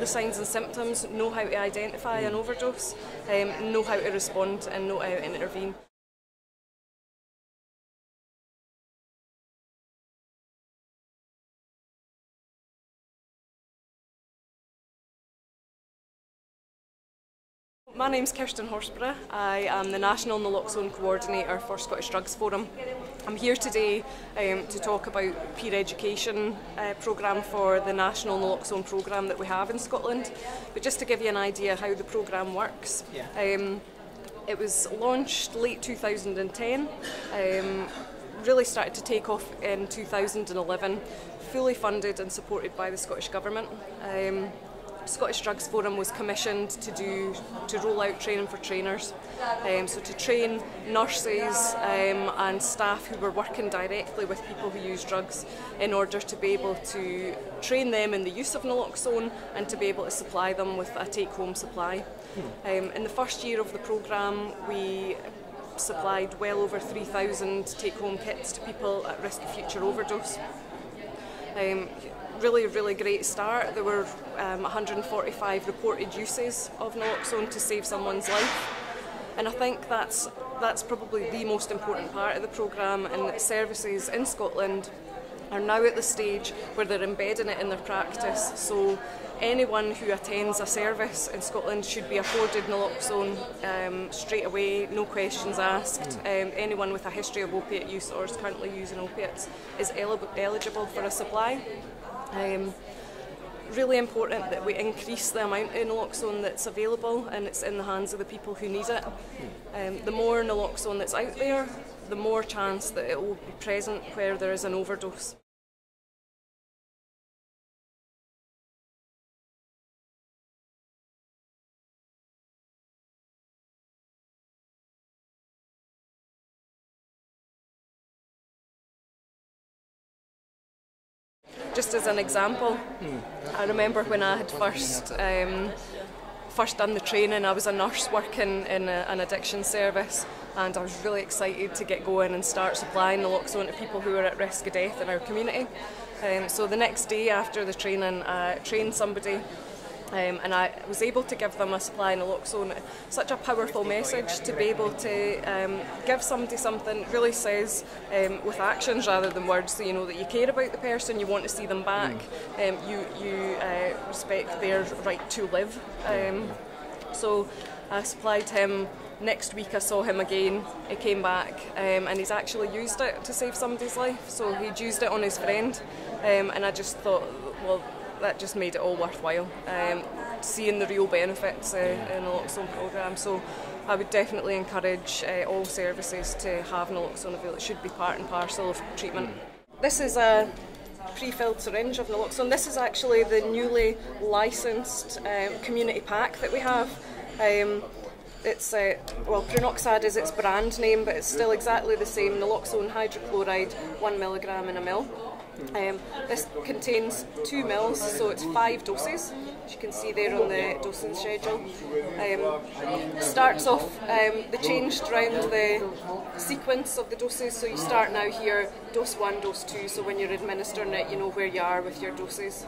the signs and symptoms, know how to identify an overdose, know how to respond and know how to intervene. My name's Kirsten Horsburgh. I am the National Naloxone Coordinator for Scottish Drugs Forum. I'm here today to talk about peer education programme for the National Naloxone Programme that we have in Scotland. But just to give you an idea how the programme works, it was launched late 2010, really started to take off in 2011, fully funded and supported by the Scottish Government. Scottish Drugs Forum was commissioned to roll out training for trainers, so to train nurses and staff who were working directly with people who use drugs in order to be able to train them in the use of naloxone and to be able to supply them with a take-home supply. In the first year of the programme we supplied well over 3,000 take-home kits to people at risk of future overdose. Really great start. There were 145 reported uses of naloxone to save someone's life, and I think that's probably the most important part of the programme, and that services in Scotland are now at the stage where they're embedding it in their practice. So anyone who attends a service in Scotland should be afforded naloxone straight away, no questions asked. Anyone with a history of opiate use or is currently using opiates is eligible for a supply. Really important that we increase the amount of naloxone that's available and it's in the hands of the people who need it. The more naloxone that's out there, the more chance that it will be present where there is an overdose. Just as an example, I remember when I had first done the training, I was a nurse working in an addiction service, and I was really excited to get going and start supplying naloxone to people who were at risk of death in our community. So the next day after the training, I trained somebody and I was able to give them a supply of naloxone. Such a powerful message to be able to give somebody something that really says with actions rather than words, so you know that you care about the person, you want to see them back, you respect their right to live. So I supplied him. Next week I saw him again, he came back and he's actually used it to save somebody's life. So he'd used it on his friend, and I just thought, well, that just made it all worthwhile, seeing the real benefits in the naloxone programme. So I would definitely encourage all services to have naloxone available. It should be part and parcel of treatment. This is a pre-filled syringe of naloxone. This is actually the newly licensed community pack that we have. It's well, Prenoxad is its brand name, but it's still exactly the same. Naloxone hydrochloride, 1 milligram in a mil. This contains 2 mils, so it's 5 doses, as you can see there on the dosing schedule. Starts off, they changed around the sequence of the doses, so you start now here, dose 1, dose 2, so when you're administering it you know where you are with your doses.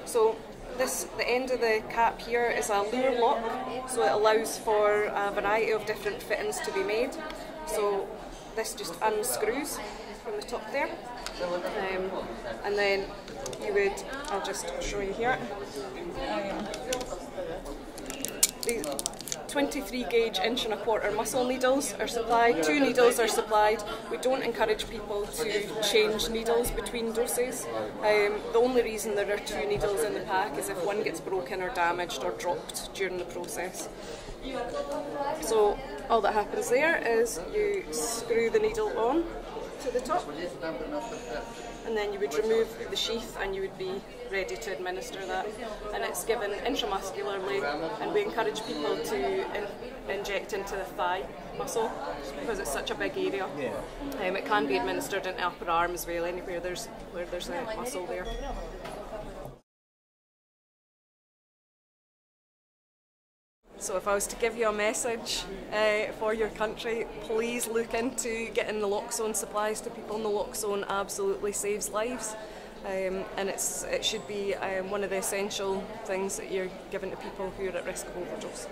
So the end of the cap here is a lure lock, so it allows for a variety of different fittings to be made. So this just unscrews from the top there. And then you would, I'll just show you here, these 23 gauge 1.25" muscle needles are supplied, 2 needles are supplied. We don't encourage people to change needles between doses. The only reason there are 2 needles in the pack is if one gets broken or damaged or dropped during the process. So all that happens there is you screw the needle on to the top, and then you would remove the sheath and you would be ready to administer that. And it's given intramuscularly, and we encourage people to inject into the thigh muscle because it's such a big area. It can be administered into upper arm as well, anywhere where there's a muscle there. So if I was to give you a message for your country, please look into getting naloxone supplies to people. Naloxone absolutely saves lives. and it should be one of the essential things that you're giving to people who are at risk of overdose.